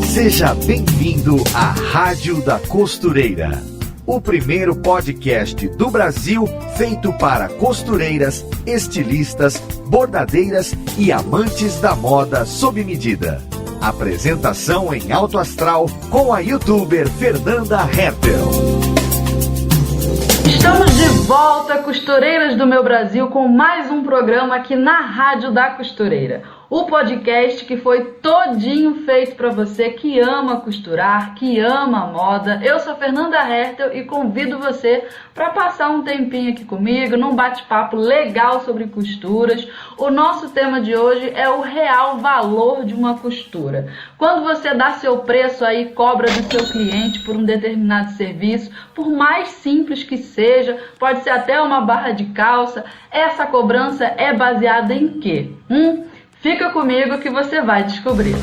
Seja bem-vindo à Rádio da Costureira, o primeiro podcast do Brasil feito para costureiras, estilistas, bordadeiras e amantes da moda sob medida. Apresentação em alto astral com a youtuber Fernanda Hertel. Estamos de volta, costureiras do meu Brasil, com mais um programa aqui na Rádio da Costureira. O podcast que foi todinho feito para você que ama costurar, que ama moda. Eu sou Fernanda Hertel e convido você para passar um tempinho aqui comigo, num bate-papo legal sobre costuras. O nosso tema de hoje é o real valor de uma costura. Quando você dá seu preço aí, cobra do seu cliente por um determinado serviço, por mais simples que seja, pode ser até uma barra de calça, essa cobrança é baseada em quê? Fica comigo que você vai descobrir.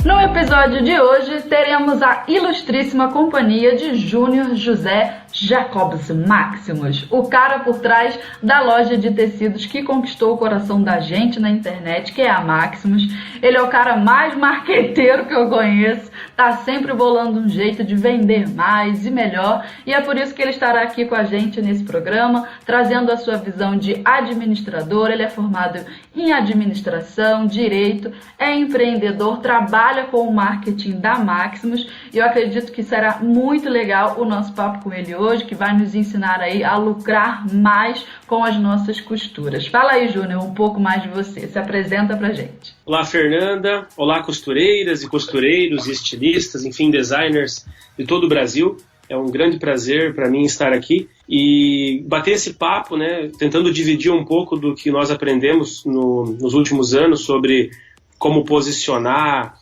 No episódio de hoje, teremos a ilustríssima companhia de Júnior José Jacobs Maximus, o cara por trás da loja de tecidos que conquistou o coração da gente na internet, que é a Maximus. Ele é o cara mais marqueteiro que eu conheço, tá sempre bolando um jeito de vender mais e melhor, e é por isso que ele estará aqui com a gente nesse programa, trazendo a sua visão de administrador. Ele é formado em administração, direito, é empreendedor, trabalha com o marketing da Maximus, e eu acredito que será muito legal o nosso papo com ele hoje, que vai nos ensinar aí a lucrar mais com as nossas costuras. Fala aí, Júnior, um pouco mais de você. Se apresenta pra gente. Olá, Fernanda. Olá, costureiras e costureiros, e estilistas, enfim, designers de todo o Brasil. É um grande prazer para mim estar aqui e bater esse papo, né, tentando dividir um pouco do que nós aprendemos nos últimos anos sobre como posicionar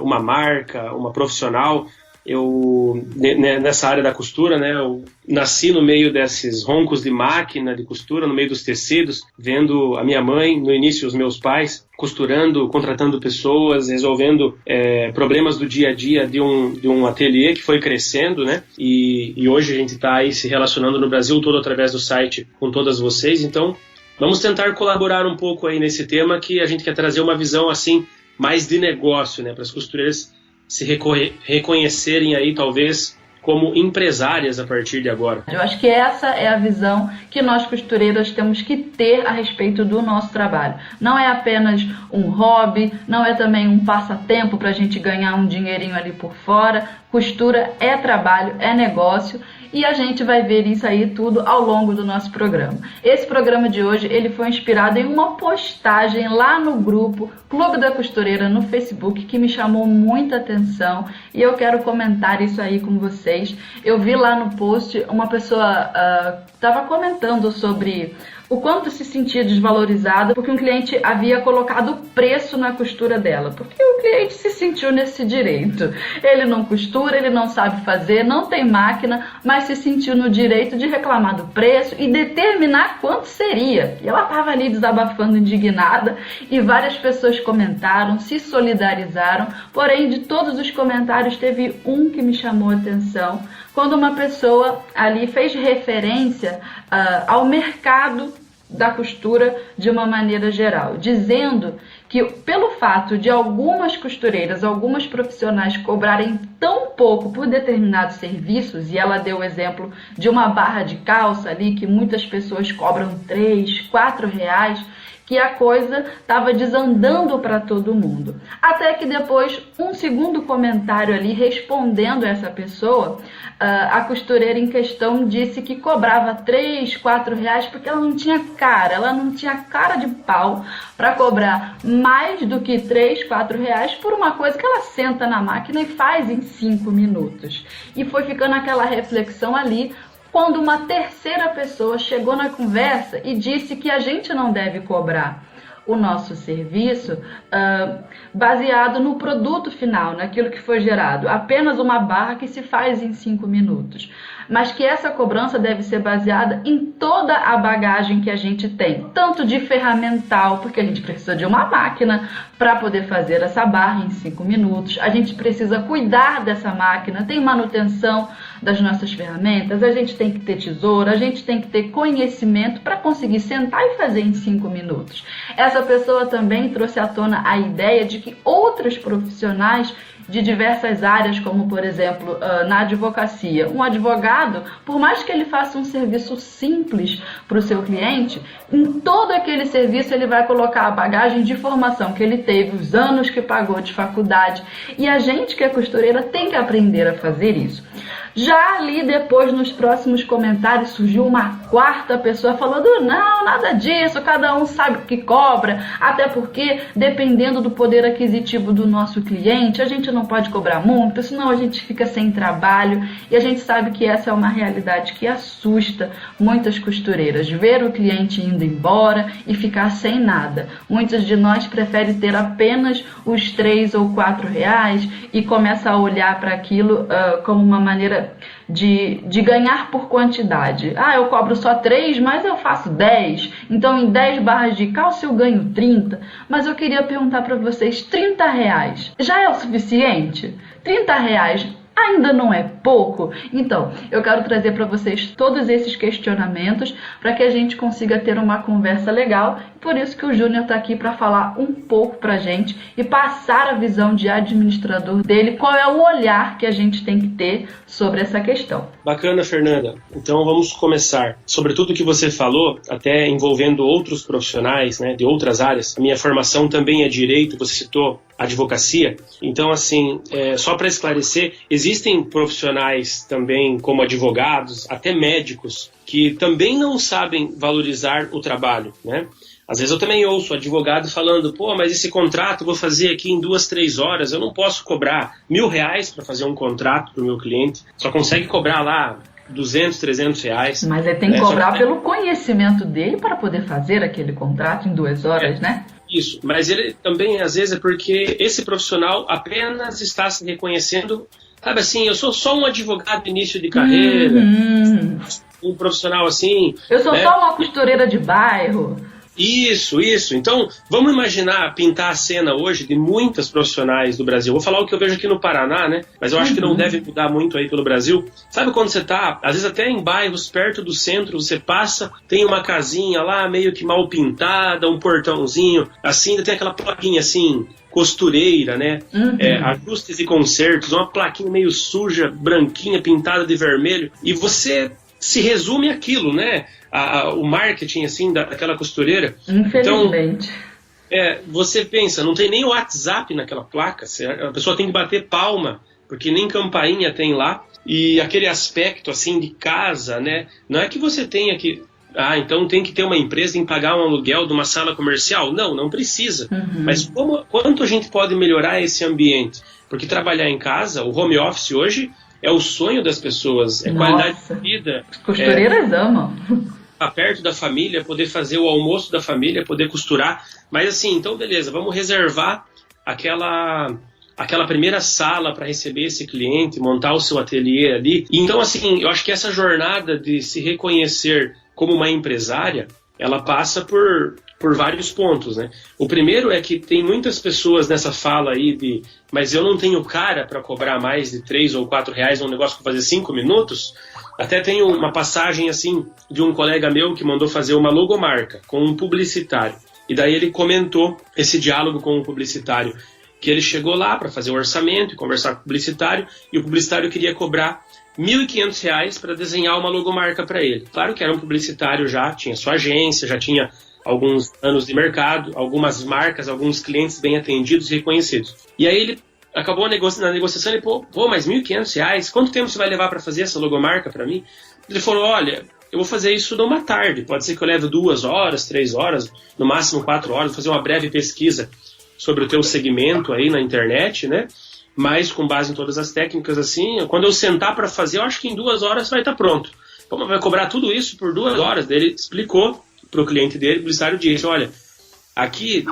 uma marca, uma profissional. Eu, nessa área da costura, né, eu nasci no meio desses roncos de máquina de costura, no meio dos tecidos, vendo a minha mãe, no início os meus pais, costurando, contratando pessoas, resolvendo problemas do dia a dia de um ateliê que foi crescendo, né, e hoje a gente está aí se relacionando no Brasil todo através do site com todas vocês. Então vamos tentar colaborar um pouco aí nesse tema, que a gente quer trazer uma visão assim mais de negócio, né, para as costureiras se reconhecerem aí talvez como empresárias a partir de agora. Eu acho que essa é a visão que nós costureiras temos que ter a respeito do nosso trabalho. Não é apenas um hobby, não é também um passatempo para a gente ganhar um dinheirinho ali por fora. Costura é trabalho, é negócio. E a gente vai ver isso aí tudo ao longo do nosso programa. Esse programa de hoje, ele foi inspirado em uma postagem lá no grupo Clube da Costureira no Facebook, que me chamou muita atenção, e eu quero comentar isso aí com vocês. Eu vi lá no post uma pessoa estava comentando sobre o quanto se sentia desvalorizada porque um cliente havia colocado preço na costura dela, porque o cliente se sentiu nesse direito. Ele não costura, ele não sabe fazer, não tem máquina, mas se sentiu no direito de reclamar do preço e determinar quanto seria. E ela estava ali desabafando, indignada, e várias pessoas comentaram, se solidarizaram, porém de todos os comentários teve um que me chamou a atenção, quando uma pessoa ali fez referência ao mercado da costura de uma maneira geral, dizendo que pelo fato de algumas costureiras, algumas profissionais cobrarem tão pouco por determinados serviços, e ela deu o exemplo de uma barra de calça ali, que muitas pessoas cobram R$3, R$4, que a coisa estava desandando para todo mundo. Até que depois, um segundo comentário ali, respondendo essa pessoa, a costureira em questão disse que cobrava R$3, R$4 porque ela não tinha cara de pau para cobrar mais do que R$3, R$4 por uma coisa que ela senta na máquina e faz em 5 minutos. E foi ficando aquela reflexão ali, quando uma terceira pessoa chegou na conversa e disse que a gente não deve cobrar o nosso serviço baseado no produto final, naquilo que foi gerado, apenas uma barra que se faz em 5 minutos, mas que essa cobrança deve ser baseada em toda a bagagem que a gente tem, tanto de ferramental, porque a gente precisa de uma máquina para poder fazer essa barra em 5 minutos, a gente precisa cuidar dessa máquina, tem manutenção das nossas ferramentas, a gente tem que ter tesoura, a gente tem que ter conhecimento para conseguir sentar e fazer em 5 minutos. Essa pessoa também trouxe à tona a ideia de que outros profissionais de diversas áreas, como por exemplo na advocacia, um advogado, por mais que ele faça um serviço simples para o seu cliente, em todo aquele serviço ele vai colocar a bagagem de formação que ele teve, os anos que pagou de faculdade, e a gente que é costureira tem que aprender a fazer isso. Já ali depois, nos próximos comentários, surgiu uma quarta pessoa falando: não, nada disso, cada um sabe o que cobra, até porque, dependendo do poder aquisitivo do nosso cliente, a gente não pode cobrar muito, senão a gente fica sem trabalho. E a gente sabe que essa é uma realidade que assusta muitas costureiras, ver o cliente indo embora e ficar sem nada. Muitos de nós preferem ter apenas os 3 ou 4 reais e começa a olhar para aquilo como uma maneira de ganhar por quantidade. Eu cobro só 3, mas eu faço 10. Então, em 10 barras de calça eu ganho 30. Mas eu queria perguntar para vocês, 30 reais já é o suficiente? 30 reais ainda não é pouco? Então, eu quero trazer para vocês todos esses questionamentos para que a gente consiga ter uma conversa legal. Por isso que o Júnior está aqui para falar um pouco para a gente e passar a visão de administrador dele, qual é o olhar que a gente tem que ter sobre essa questão. Bacana, Fernanda. Então vamos começar. Sobre tudo que você falou, até envolvendo outros profissionais, né, de outras áreas. A minha formação também é direito, você citou advocacia. Então, assim, só para esclarecer, existem profissionais também, como advogados, até médicos, que também não sabem valorizar o trabalho, né? Às vezes eu também ouço advogado falando: mas esse contrato eu vou fazer aqui em 2, 3 horas, eu não posso cobrar R$1.000 para fazer um contrato para o meu cliente, só consegue cobrar lá 200, 300 reais. Mas ele tem que cobrar pelo conhecimento dele para poder fazer aquele contrato em 2 horas, né? Isso, mas ele também, às vezes, é porque esse profissional apenas está se reconhecendo, sabe assim, eu sou só um advogado de início de carreira, um profissional assim... Eu sou só uma costureira de bairro. Isso. Então, vamos imaginar, pintar a cena hoje de muitas profissionais do Brasil. Vou falar o que eu vejo aqui no Paraná, né? Mas eu acho que não deve mudar muito aí pelo Brasil. Sabe quando você tá, às vezes até em bairros perto do centro, você passa, tem uma casinha lá meio que mal pintada, um portãozinho, assim, ainda tem aquela plaquinha assim, costureira, né? Ajustes e consertos, uma plaquinha meio suja, branquinha, pintada de vermelho. E você se resume aquilo, né? O marketing, assim, daquela costureira. Infelizmente. Então, você pensa, não tem nem o WhatsApp naquela placa, a pessoa tem que bater palma, porque nem campainha tem lá. E aquele aspecto, assim, de casa, né? Não é que você tenha que... então tem que ter uma empresa em pagar um aluguel de uma sala comercial. Não precisa. Mas quanto a gente pode melhorar esse ambiente? Porque trabalhar em casa, o home office hoje... é o sonho das pessoas, é qualidade de vida. As costureiras amam. Estar perto da família, poder fazer o almoço da família, poder costurar. Mas assim, então beleza, vamos reservar aquela primeira sala para receber esse cliente, montar o seu ateliê ali. E então assim, eu acho que essa jornada de se reconhecer como uma empresária, ela passa por vários pontos, né? O primeiro é que tem muitas pessoas nessa fala aí de mas eu não tenho cara para cobrar mais de 3 ou 4 reais um negócio para fazer 5 minutos. Até tem uma passagem assim de um colega meu que mandou fazer uma logomarca com um publicitário. E daí ele comentou esse diálogo com o publicitário, que ele chegou lá para fazer o orçamento e conversar com o publicitário, e o publicitário queria cobrar R$1.500 para desenhar uma logomarca para ele. Claro que era um publicitário já, tinha sua agência, já tinha alguns anos de mercado, algumas marcas, alguns clientes bem atendidos e reconhecidos. E aí ele acabou na negociação, ele mas R$1.500? Quanto tempo você vai levar para fazer essa logomarca para mim? Ele falou, olha, eu vou fazer isso numa tarde, pode ser que eu leve 2 horas, 3 horas, no máximo 4 horas, vou fazer uma breve pesquisa sobre o teu segmento aí na internet, né? Mas com base em todas as técnicas assim, quando eu sentar para fazer, eu acho que em 2 horas vai estar pronto. Como vai cobrar tudo isso por 2 horas? Daí ele explicou para o cliente dele, o publicitário disse, olha, aqui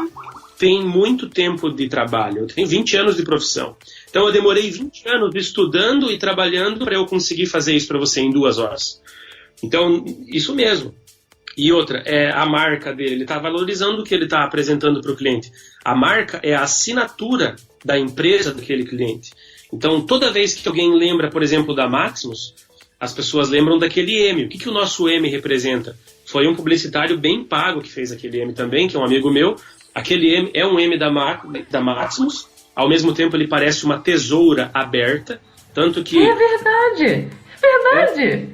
tem muito tempo de trabalho, eu tenho 20 anos de profissão. Então eu demorei 20 anos estudando e trabalhando para eu conseguir fazer isso para você em 2 horas. Então, isso mesmo. E outra, a marca dele, ele está valorizando o que ele está apresentando para o cliente. A marca é a assinatura da empresa daquele cliente. Então, toda vez que alguém lembra, por exemplo, da Maximus, as pessoas lembram daquele M. O que o nosso M representa? Foi um publicitário bem pago que fez aquele M também, que é um amigo meu. Aquele M é um M da Maximus. Ao mesmo tempo, ele parece uma tesoura aberta. Tanto que... É verdade! Verdade!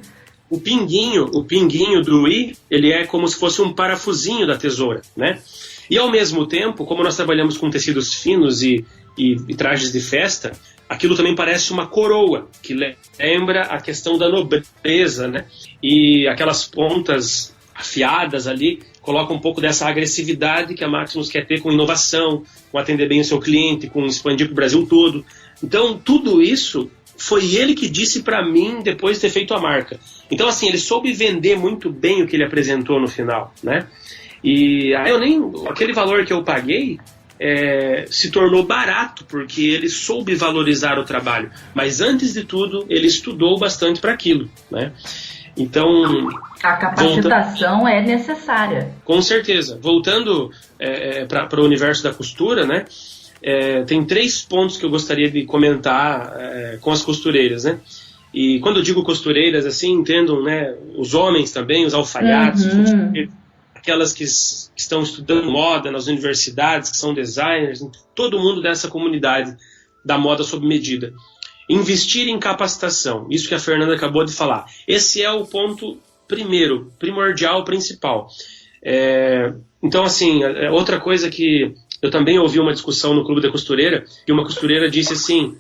O pinguinho do I, ele é como se fosse um parafusinho da tesoura, né? E ao mesmo tempo, como nós trabalhamos com tecidos finos e trajes de festa, aquilo também parece uma coroa, que lembra a questão da nobreza, né? E aquelas pontas afiadas ali colocam um pouco dessa agressividade que a Maximus quer ter com inovação, com atender bem o seu cliente, com expandir para o Brasil todo. Então, tudo isso foi ele que disse para mim depois de ter feito a marca. Então, assim, ele soube vender muito bem o que ele apresentou no final, né? E aí aquele valor que eu paguei se tornou barato, porque ele soube valorizar o trabalho. Mas antes de tudo, ele estudou bastante para aquilo, né? Então, a capacitação é necessária. Com certeza. Voltando para o universo da costura, né? Tem 3 pontos que eu gostaria de comentar com as costureiras, né? E quando eu digo costureiras, assim, entendam, né, os homens também, os alfaiates, aquelas que estão estudando moda nas universidades, que são designers, todo mundo dessa comunidade da moda sob medida. Investir em capacitação, isso que a Fernanda acabou de falar. Esse é o ponto primordial, principal. Então, assim, outra coisa que eu também ouvi uma discussão no Clube da Costureira, e uma costureira disse assim,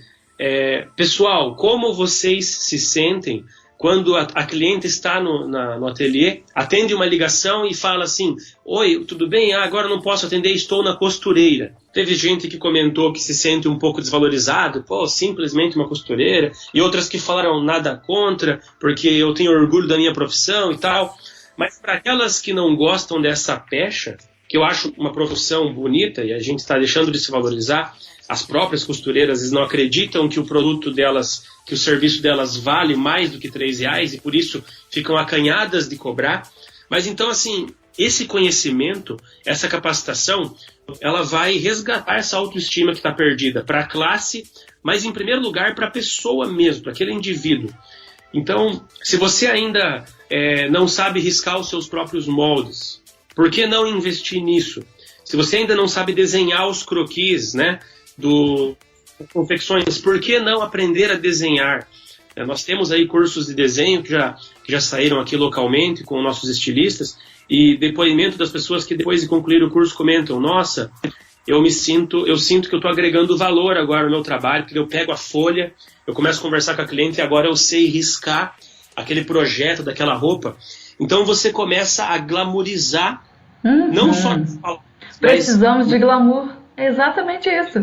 pessoal, como vocês se sentem quando a cliente está no ateliê, atende uma ligação e fala assim, oi, tudo bem? Agora não posso atender, estou na costureira. Teve gente que comentou que se sente um pouco desvalorizado, simplesmente uma costureira, e outras que falaram nada contra, porque eu tenho orgulho da minha profissão e tal. Mas para aquelas que não gostam dessa pecha, que eu acho uma profissão bonita e a gente está deixando de se valorizar, as próprias costureiras não acreditam que o produto delas, que o serviço delas vale mais do que R$3 e por isso ficam acanhadas de cobrar. Mas então, assim, esse conhecimento, essa capacitação, ela vai resgatar essa autoestima que está perdida para a classe, mas em primeiro lugar para a pessoa mesmo, para aquele indivíduo. Então, se você ainda não sabe riscar os seus próprios moldes, por que não investir nisso? Se você ainda não sabe desenhar os croquis, né, confecções, por que não aprender a desenhar? Nós temos aí cursos de desenho que já saíram aqui localmente com nossos estilistas, e depoimento das pessoas que depois de concluir o curso comentam, nossa, eu sinto que eu estou agregando valor agora no meu trabalho, porque eu pego a folha, eu começo a conversar com a cliente e agora eu sei riscar aquele projeto daquela roupa. Então você começa a glamourizar, não só precisamos de glamour. É exatamente isso.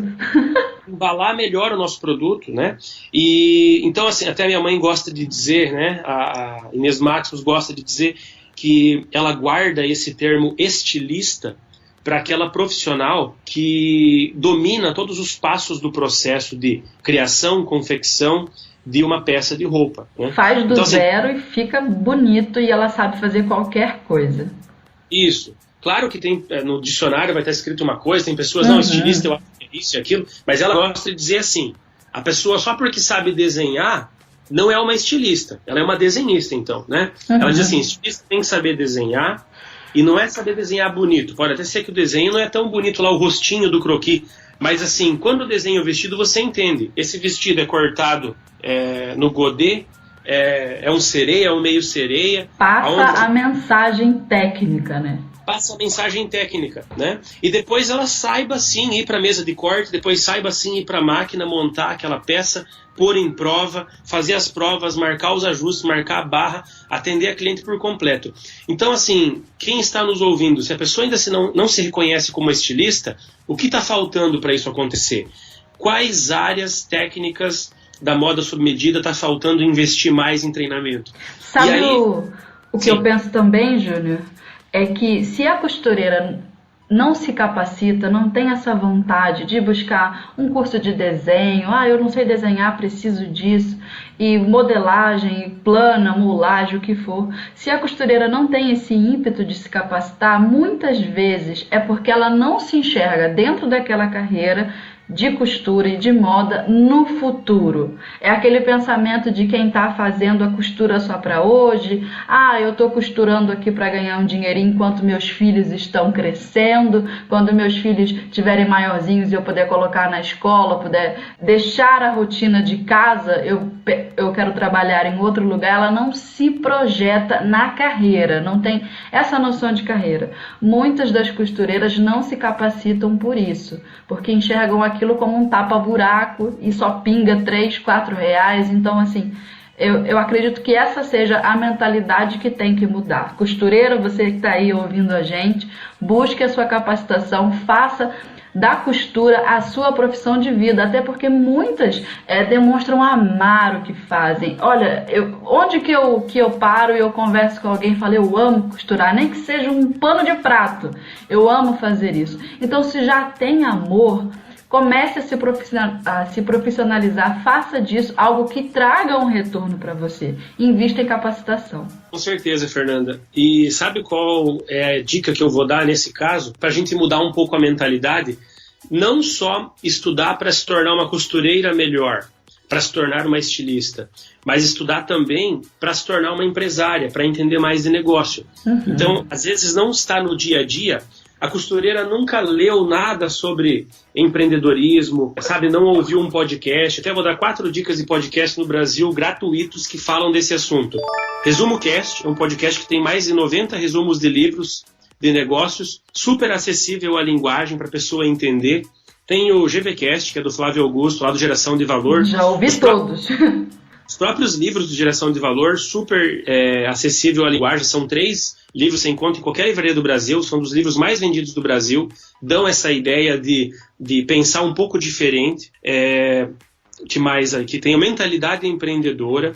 Embalar melhor o nosso produto, né? E então, assim, até minha mãe gosta de dizer, né? A Inês Maximus gosta de dizer que ela guarda esse termo estilista para aquela profissional que domina todos os passos do processo de criação, confecção de uma peça de roupa, né? Faz do zero e fica bonito e ela sabe fazer qualquer coisa. Isso. Claro que tem, no dicionário vai estar escrito uma coisa, tem pessoas, não, estilista, eu acho que é isso e aquilo, mas ela gosta de dizer assim, a pessoa só porque sabe desenhar, não é uma estilista, ela é uma desenhista, então, né? Ela diz assim, estilista tem que saber desenhar, e não é saber desenhar bonito, pode até ser que o desenho não é tão bonito lá, o rostinho do croquis, mas assim, quando desenha o vestido, você entende, esse vestido é cortado no godê, é um sereia, é um meio sereia. Passa a mensagem técnica, né? Passa a mensagem técnica, né? E depois ela saiba sim ir para a mesa de corte, depois saiba sim ir para a máquina, montar aquela peça, pôr em prova, fazer as provas, marcar os ajustes, marcar a barra, atender a cliente por completo. Então, assim, quem está nos ouvindo, se a pessoa ainda não se reconhece como estilista, o que está faltando para isso acontecer? Quais áreas técnicas da moda sob medida está faltando investir mais em treinamento? Sabe o que eu penso também, Júnior? É que se a costureira não se capacita, não tem essa vontade de buscar um curso de desenho, eu não sei desenhar, preciso disso, e modelagem, plana, mulagem, o que for. Se a costureira não tem esse ímpeto de se capacitar, muitas vezes é porque ela não se enxerga dentro daquela carreira de costura e de moda no futuro. É aquele pensamento de quem está fazendo a costura só para hoje. Eu estou costurando aqui para ganhar um dinheirinho enquanto meus filhos estão crescendo, quando meus filhos tiverem maiorzinhos e eu puder colocar na escola, puder deixar a rotina de casa, eu quero trabalhar em outro lugar. Ela não se projeta na carreira, não tem essa noção de carreira. Muitas das costureiras não se capacitam por isso, porque enxergam aquilo como um tapa-buraco e só pinga 3, 4 reais. Então, assim, eu acredito que essa seja a mentalidade que tem que mudar. Costureira, você que está aí ouvindo a gente, busque a sua capacitação, faça da costura a sua profissão de vida, até porque muitas demonstram amar o que fazem. Olha, onde que eu paro e eu converso com alguém e falo, eu amo costurar, nem que seja um pano de prato, eu amo fazer isso. Então, se já tem amor, comece a se profissionalizar, faça disso algo que traga um retorno para você. Invista em capacitação. Com certeza, Fernanda. E sabe qual é a dica que eu vou dar nesse caso? Para a gente mudar um pouco a mentalidade, não só estudar para se tornar uma costureira melhor, para se tornar uma estilista, mas estudar também para se tornar uma empresária, para entender mais de negócio. Então, às vezes não está no dia a dia. A costureira nunca leu nada sobre empreendedorismo, sabe? Não ouviu um podcast. Até vou dar 4 dicas de podcast no Brasil gratuitos que falam desse assunto. Resumo Cast é um podcast que tem mais de 90 resumos de livros de negócios, super acessível à linguagem para a pessoa entender. Tem o GVCast, que é do Flávio Augusto, lá do Geração de Valor. Já ouvi todos. Os próprios livros de Geração de Valor, super acessível à linguagem. São 3 livros que você encontra em qualquer livraria do Brasil, são dos livros mais vendidos do Brasil, dão essa ideia de pensar um pouco diferente, que tem a mentalidade empreendedora.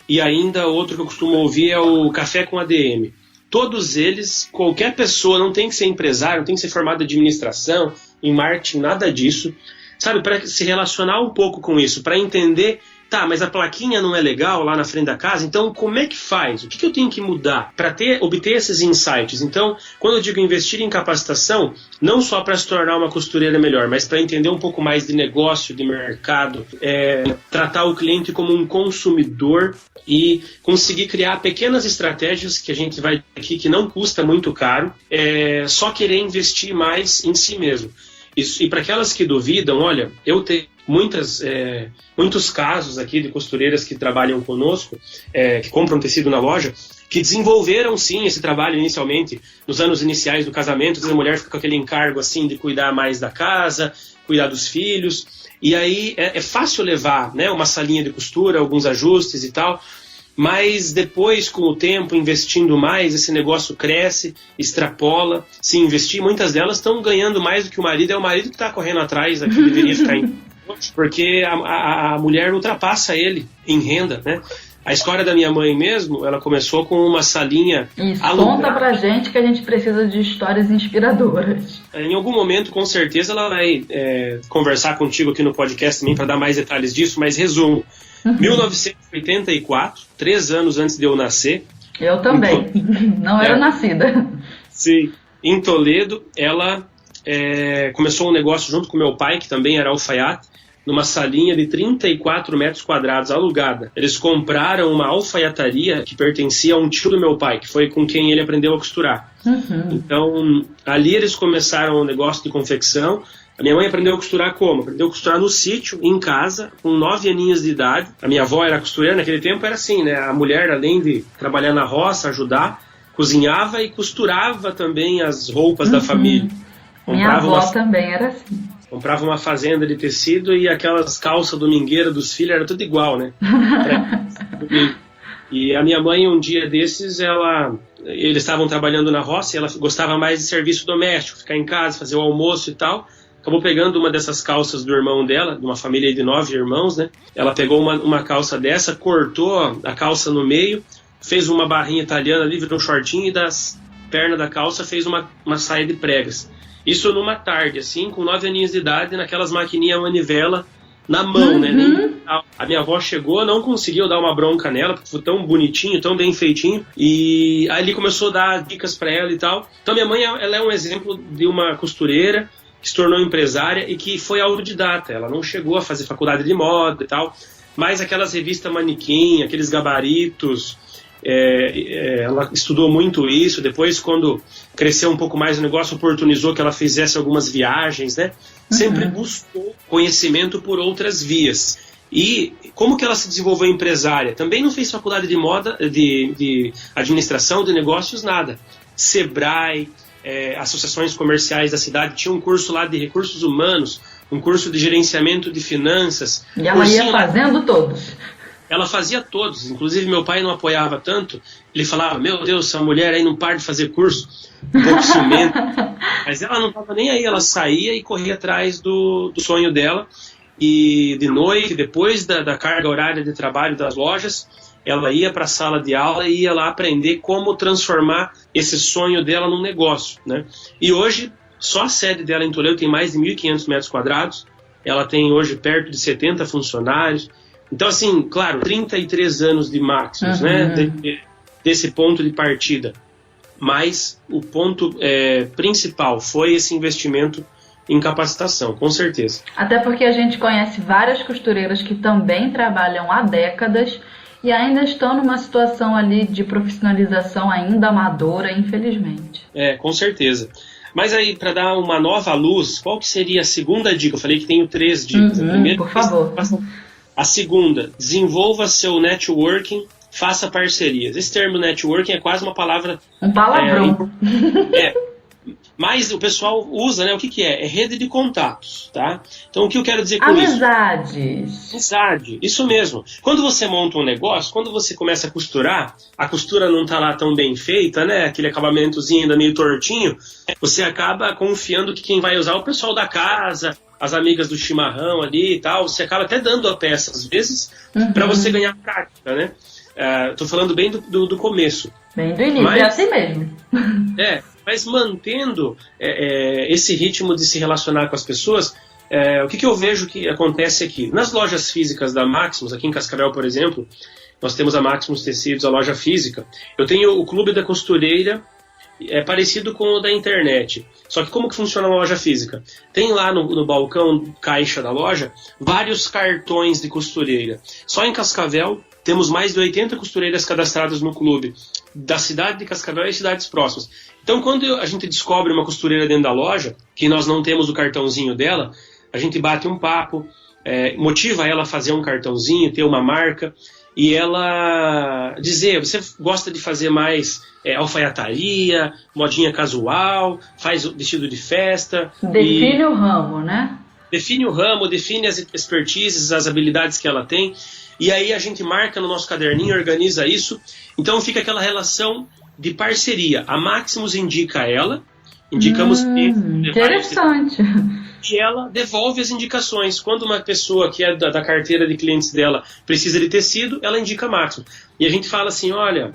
E ainda outro que eu costumo ouvir é o Café com ADM. Todos eles, qualquer pessoa, não tem que ser empresário, não tem que ser formado em administração, em marketing, nada disso, sabe, para se relacionar um pouco com isso, para entender, tá, mas a plaquinha não é legal lá na frente da casa, então como é que faz? O que eu tenho que mudar para obter esses insights? Então, quando eu digo investir em capacitação, não só para se tornar uma costureira melhor, mas para entender um pouco mais de negócio, de mercado, tratar o cliente como um consumidor e conseguir criar pequenas estratégias que a gente vai aqui, que não custa muito caro, só querer investir mais em si mesmo. E para aquelas que duvidam, olha, eu tenho muitos casos aqui de costureiras que trabalham conosco, que compram tecido na loja, que desenvolveram sim esse trabalho inicialmente, nos anos iniciais do casamento. Às vezes a mulher fica com aquele encargo assim de cuidar mais da casa, cuidar dos filhos, e aí é fácil levar, né, uma salinha de costura, alguns ajustes e tal, mas depois, com o tempo, investindo mais, esse negócio cresce, extrapola. Se investir, muitas delas estão ganhando mais do que o marido. É o marido que está correndo atrás, que deveria ficar em... porque a mulher ultrapassa ele em renda, né? A história da minha mãe mesmo, ela começou com uma salinha alugada. Conta pra gente que a gente precisa de histórias inspiradoras. Em algum momento, com certeza, ela vai conversar contigo aqui no podcast também para dar mais detalhes disso, mas resumo. 1984, 3 anos antes de eu nascer. Eu também, não era nascida. Sim, em Toledo, ela começou um negócio junto com meu pai, que também era alfaiate, numa salinha de 34 metros quadrados alugada. Eles compraram uma alfaiataria que pertencia a um tio do meu pai, que foi com quem ele aprendeu a costurar. Então, ali eles começaram um negócio de confecção. A minha mãe aprendeu a costurar como? Aprendeu a costurar no sítio, em casa, com 9 aninhos de idade. A minha avó era costureira, naquele tempo era assim, né? A mulher, além de trabalhar na roça, ajudar, cozinhava e costurava também as roupas da família. Minha avó também era assim. Comprava uma fazenda de tecido e aquelas calças domingueiras dos filhos era tudo igual, né? E a minha mãe, um dia desses, eles estavam trabalhando na roça e ela gostava mais de serviço doméstico, ficar em casa, fazer o almoço e tal. Acabou pegando uma dessas calças do irmão dela, de uma família de 9 irmãos, né? Ela pegou uma calça dessa, cortou a calça no meio, fez uma barrinha italiana ali, virou um shortinho e das pernas da calça fez uma saia de pregas. Isso numa tarde, assim, com 9 aninhos de idade, naquelas maquininhas manivela na mão, né? A minha avó chegou, não conseguiu dar uma bronca nela, porque foi tão bonitinho, tão bem feitinho, e aí ele começou a dar dicas pra ela e tal. Então minha mãe, ela é um exemplo de uma costureira que se tornou empresária e que foi autodidata. Ela não chegou a fazer faculdade de moda e tal, mas aquelas revistas manequim, aqueles gabaritos, ela estudou muito isso. Depois, quando cresceu um pouco mais o negócio, oportunizou que ela fizesse algumas viagens, né? Sempre buscou conhecimento por outras vias. E como que ela se desenvolveu empresária? Também não fez faculdade de moda, de administração, de negócios, nada. Sebrae, associações comerciais da cidade, tinha um curso lá de recursos humanos, um curso de gerenciamento de finanças. E ela ia fazendo todos. Ela fazia todos, inclusive meu pai não apoiava tanto, ele falava, meu Deus, essa mulher aí não para de fazer curso, um pouco ciumento. Mas ela não estava nem aí, ela saía e corria atrás do sonho dela, e de noite, depois da carga horária de trabalho das lojas, ela ia para a sala de aula e ia lá aprender como transformar esse sonho dela num negócio, né? E hoje, só a sede dela em Toledo tem mais de 1.500 metros quadrados, ela tem hoje perto de 70 funcionários. Então, assim, claro, 33 anos de Maximus, né, desse ponto de partida. Mas o ponto principal foi esse investimento em capacitação, com certeza. Até porque a gente conhece várias costureiras que também trabalham há décadas e ainda estão numa situação ali de profissionalização ainda amadora, infelizmente. Com certeza. Mas aí, para dar uma nova luz, qual que seria a segunda dica? Eu falei que tenho 3 dicas. Por favor. A segunda, desenvolva seu networking, faça parcerias. Esse termo networking é quase uma palavra... Um palavrão. Mas o pessoal usa, né? O que é? É rede de contatos, tá? Então, o que eu quero dizer com Amizades. Amizade, isso mesmo. Quando você monta um negócio, quando você começa a costurar, a costura não tá lá tão bem feita, né? Aquele acabamentozinho ainda meio tortinho, você acaba confiando que quem vai usar é o pessoal da casa, as amigas do chimarrão ali e tal. Você acaba até dando a peça, às vezes, para você ganhar prática, né? Tô falando bem do começo. Bem do início, é assim mesmo. Mas mantendo esse ritmo de se relacionar com as pessoas, o que eu vejo que acontece aqui? Nas lojas físicas da Maximus, aqui em Cascavel, por exemplo, nós temos a Maximus Tecidos, a loja física. Eu tenho o Clube da Costureira, parecido com o da internet. Só que como que funciona uma loja física? Tem lá no balcão caixa da loja vários cartões de costureira. Só em Cascavel temos mais de 80 costureiras cadastradas no clube, da cidade de Cascavel e cidades próximas. Então, quando a gente descobre uma costureira dentro da loja, que nós não temos o cartãozinho dela, a gente bate um papo, motiva ela a fazer um cartãozinho, ter uma marca, e ela dizer, você gosta de fazer mais alfaiataria, modinha casual, faz vestido de festa. Define o ramo, né? Define o ramo, define as expertises, as habilidades que ela tem. E aí a gente marca no nosso caderninho, organiza isso. Então fica aquela relação de parceria. A Maximus indica ela, indicamos interessante. E ela devolve as indicações. Quando uma pessoa que é da carteira de clientes dela precisa de tecido, ela indica a Maximus. E a gente fala assim, olha,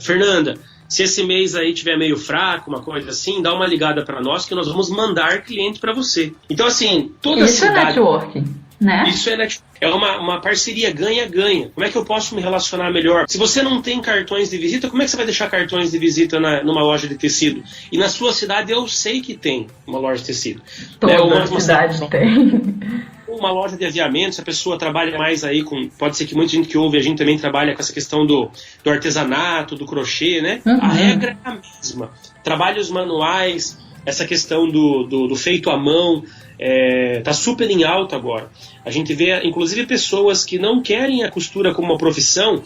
Fernanda, se esse mês aí tiver meio fraco, uma coisa assim, dá uma ligada para nós que nós vamos mandar cliente para você. Então assim, toda isso a cidade... é networking. Né? Isso é uma parceria ganha-ganha. Como é que eu posso me relacionar melhor? Se você não tem cartões de visita, como é que você vai deixar cartões de visita numa loja de tecido? E na sua cidade eu sei que tem uma loja de tecido. Toda cidade tem. Uma loja de aviamento, se a pessoa trabalha mais aí com... Pode ser que muita gente que ouve a gente também trabalha com essa questão do artesanato, do crochê, né? A regra é a mesma. Trabalhos manuais, essa questão do feito à mão... Tá super em alta agora. A gente vê, inclusive, pessoas que não querem a costura como uma profissão,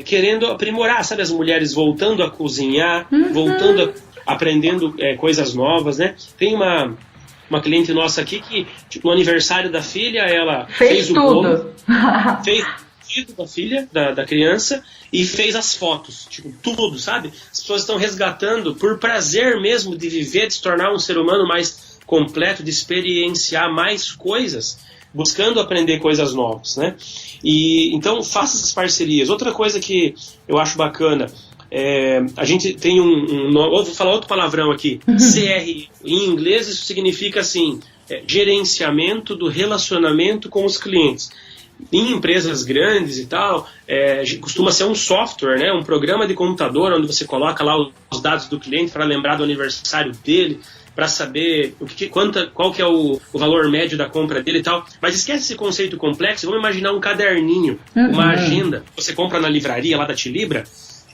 querendo aprimorar, sabe? As mulheres voltando a cozinhar, voltando aprendendo coisas novas, né? Tem uma cliente nossa aqui que, tipo, no aniversário da filha, ela fez o bolo, fez o vestido da filha, da criança, e fez as fotos, tipo, tudo, sabe? As pessoas estão resgatando por prazer mesmo de viver, de se tornar um ser humano mais completo, de experienciar mais coisas, buscando aprender coisas novas, né? E então faça essas parcerias. Outra coisa que eu acho bacana, a gente tem vou falar outro palavrão aqui, CR, em inglês isso significa assim, gerenciamento do relacionamento com os clientes. Em empresas grandes e tal, costuma ser um software, né? Um programa de computador onde você coloca lá os dados do cliente para lembrar do aniversário dele. para saber qual que é o valor médio da compra dele e tal. Mas esquece esse conceito complexo, vamos imaginar um caderninho, uma agenda. Você compra na livraria lá da Tilibra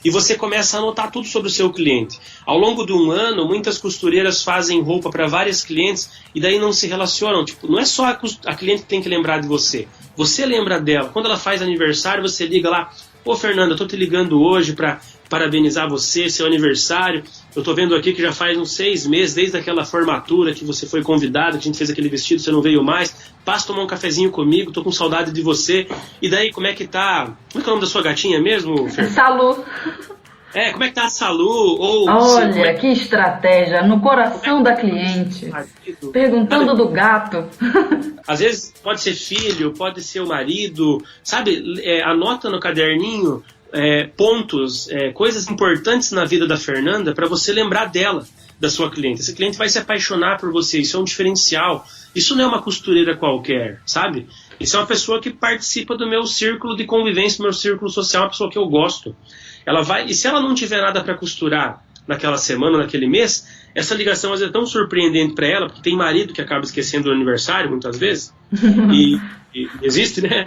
e você começa a anotar tudo sobre o seu cliente. Ao longo de um ano, muitas costureiras fazem roupa para várias clientes e daí não se relacionam. Tipo, não é só a cliente que tem que lembrar de você. Você lembra dela. Quando ela faz aniversário, você liga lá: ô Fernanda, eu tô te ligando hoje para parabenizar você, seu aniversário. Eu tô vendo aqui que já faz uns 6 meses, desde aquela formatura que você foi convidado, que a gente fez aquele vestido, você não veio mais. Passa tomar um cafezinho comigo, tô com saudade de você. E daí, como é que tá? Como é que é o nome da sua gatinha mesmo, Fernanda? Salu. Como é que tá a Salu? Olha, que estratégia, no coração da cliente. Perguntando do gato. Às vezes pode ser filho, pode ser o marido, sabe? Anota no caderninho pontos, coisas importantes na vida da Fernanda para você lembrar dela, da sua cliente. Esse cliente vai se apaixonar por você, isso é um diferencial. Isso não é uma costureira qualquer, sabe? Isso é uma pessoa que participa do meu círculo de convivência, do meu círculo social, uma pessoa que eu gosto. Ela vai, e se ela não tiver nada para costurar naquela semana, naquele mês, essa ligação às vezes é tão surpreendente para ela, porque tem marido que acaba esquecendo o aniversário muitas vezes, e existe, né?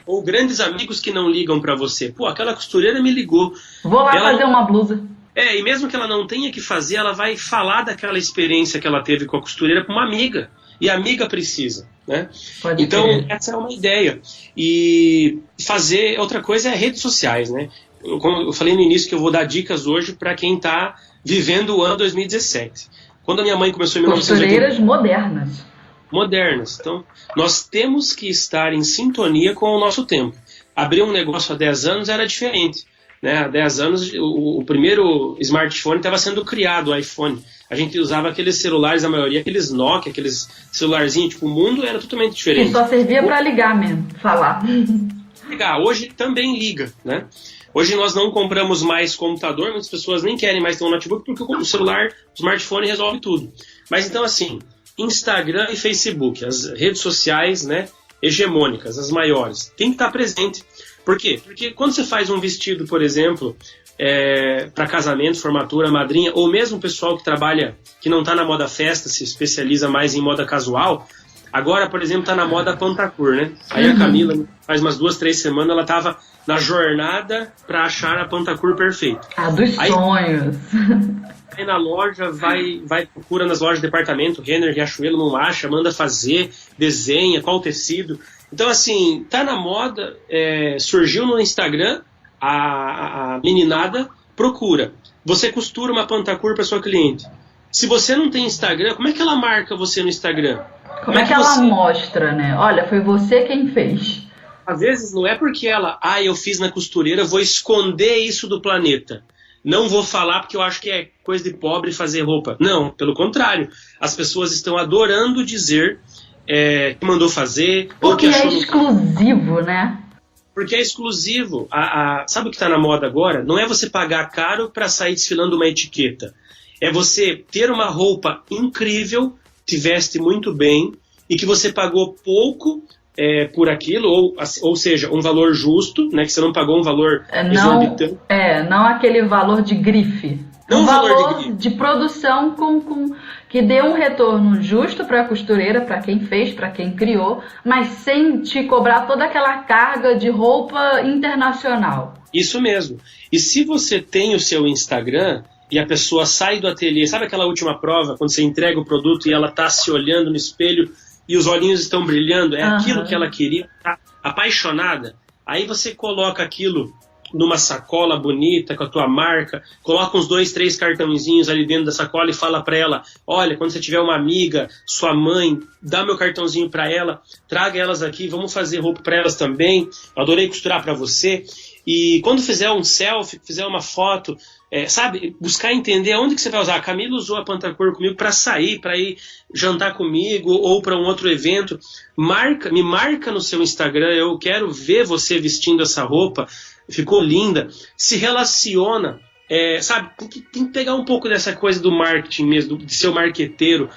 Ou grandes amigos que não ligam para você. Pô, aquela costureira me ligou. Vou lá fazer uma blusa. E mesmo que ela não tenha que fazer, ela vai falar daquela experiência que ela teve com a costureira para uma amiga. E a amiga precisa, né? Então, essa é uma ideia. E fazer outra coisa é redes sociais, né? Como eu falei no início que eu vou dar dicas hoje para quem está vivendo o ano 2017. Quando a minha mãe começou em 1980... Costureiras modernas. Então, nós temos que estar em sintonia com o nosso tempo. Abrir um negócio há 10 anos era diferente. Né? Há 10 anos, o primeiro smartphone estava sendo criado, o iPhone. A gente usava aqueles celulares, a maioria, aqueles Nokia, aqueles celularzinhos, tipo, o mundo era totalmente diferente. E só servia para ligar mesmo, falar. Ligar, hoje também liga, né? Hoje nós não compramos mais computador, muitas pessoas nem querem mais ter um notebook, porque o celular, o smartphone resolve tudo. Mas então assim, Instagram e Facebook, as redes sociais, né, hegemônicas, as maiores, tem que estar presente. Por quê? Porque quando você faz um vestido, por exemplo, para casamento, formatura, madrinha, ou mesmo o pessoal que trabalha, que não está na moda festa, se especializa mais em moda casual, agora, por exemplo, está na moda Pantacur, né? Aí a Camila, faz umas 2, 3 semanas, ela estava na jornada para achar a Pantacur perfeita. Dos sonhos. Aí na loja, vai procura nas lojas de departamento, Renner, Riachuelo, não acha, manda fazer, desenha, qual tecido. Então, assim, tá na moda, surgiu no Instagram, a meninada procura. Você costura uma Pantacur para sua cliente. Se você não tem Instagram, como é que ela marca você no Instagram? Como é que ela mostra, né? Olha, foi você quem fez. Às vezes não é porque ela, eu fiz na costureira, vou esconder isso do planeta. Não vou falar porque eu acho que é coisa de pobre fazer roupa. Não, pelo contrário. As pessoas estão adorando dizer que mandou fazer. Porque ou que achou exclusivo, né? Porque é exclusivo. Sabe o que está na moda agora? Não é você pagar caro para sair desfilando uma etiqueta. É você ter uma roupa incrível, te veste muito bem e que você pagou pouco por aquilo, ou seja, um valor justo, né, que você não pagou um valor exorbitante. Não aquele valor de grife. Não um valor de grife. De produção que dê um retorno justo para a costureira, para quem fez, para quem criou, mas sem te cobrar toda aquela carga de roupa internacional. Isso mesmo. E se você tem o seu Instagram e a pessoa sai do ateliê, sabe aquela última prova, quando você entrega o produto e ela está se olhando no espelho e os olhinhos estão brilhando, aquilo que ela queria, tá apaixonada, aí você coloca aquilo numa sacola bonita, com a tua marca, coloca uns 2, 3 cartãozinhos ali dentro da sacola e fala para ela, olha, quando você tiver uma amiga, sua mãe, dá meu cartãozinho para ela, traga elas aqui, vamos fazer roupa para elas também, eu adorei costurar para você. E quando fizer um selfie, fizer uma foto, sabe, buscar entender onde que você vai usar. A Camila usou a Pantacur comigo para sair, para ir jantar comigo ou para um outro evento. Me marca no seu Instagram, eu quero ver você vestindo essa roupa, ficou linda. Se relaciona, sabe, tem que pegar um pouco dessa coisa do marketing mesmo, de ser o marqueteiro.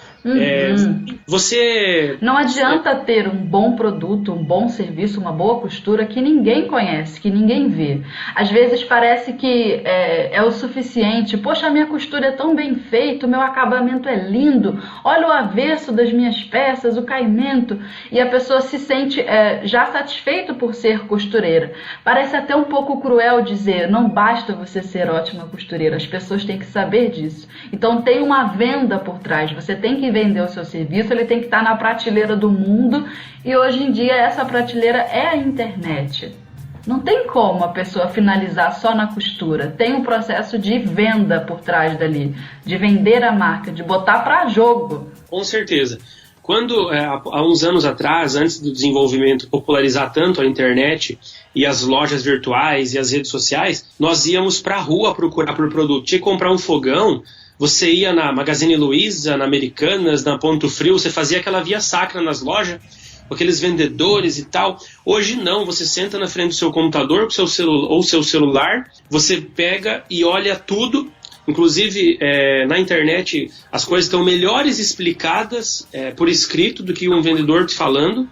Você... Não adianta ter um bom produto, um bom serviço, uma boa costura que ninguém conhece, que ninguém vê. Às vezes parece que é o suficiente. Poxa, a minha costura é tão bem feita, o meu acabamento é lindo, olha o avesso das minhas peças, o caimento. E a pessoa se sente já satisfeita por ser costureira. Parece até um pouco cruel dizer, não basta você ser ótima costureira, as pessoas têm que saber disso. Então tem uma venda por trás, você tem que vender o seu serviço, ele tem que estar na prateleira do mundo, e hoje em dia essa prateleira é a internet. Não tem como a pessoa finalizar só na costura, tem um processo de venda por trás dali, de vender a marca, de botar para jogo. Com certeza. Quando, há uns anos atrás, antes do desenvolvimento popularizar tanto a internet e as lojas virtuais e as redes sociais, nós íamos para a rua procurar por produto. Tinha que comprar um fogão, você ia na Magazine Luiza, na Americanas, na Ponto Frio, você fazia aquela via sacra nas lojas, com aqueles vendedores e tal. Hoje não, você senta na frente do seu computador ou seu celular, você pega e olha tudo. Inclusive, na internet, as coisas estão melhores explicadas por escrito do que um vendedor te falando.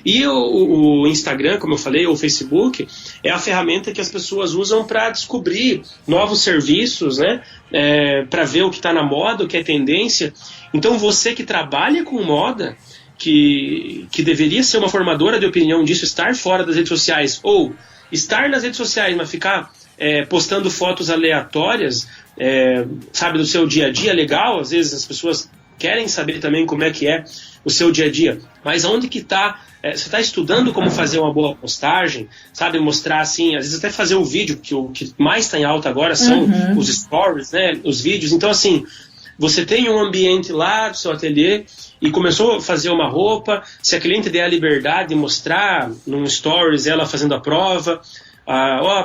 E o Instagram, como eu falei, ou o Facebook, é a ferramenta que as pessoas usam para descobrir novos serviços, né? Para ver o que está na moda, o que é tendência. Então, você que trabalha com moda, que deveria ser uma formadora de opinião disso, estar fora das redes sociais, ou estar nas redes sociais, mas ficar postando fotos aleatórias, sabe, do seu dia a dia, legal, às vezes as pessoas querem saber também como é que é o seu dia a dia, mas onde que está, você está estudando como fazer uma boa postagem, sabe, mostrar assim, às vezes até fazer o vídeo, que o que mais está em alta agora são os stories, né, os vídeos, então assim, você tem um ambiente lá do seu ateliê e começou a fazer uma roupa, se a cliente der a liberdade de mostrar num stories ela fazendo a prova,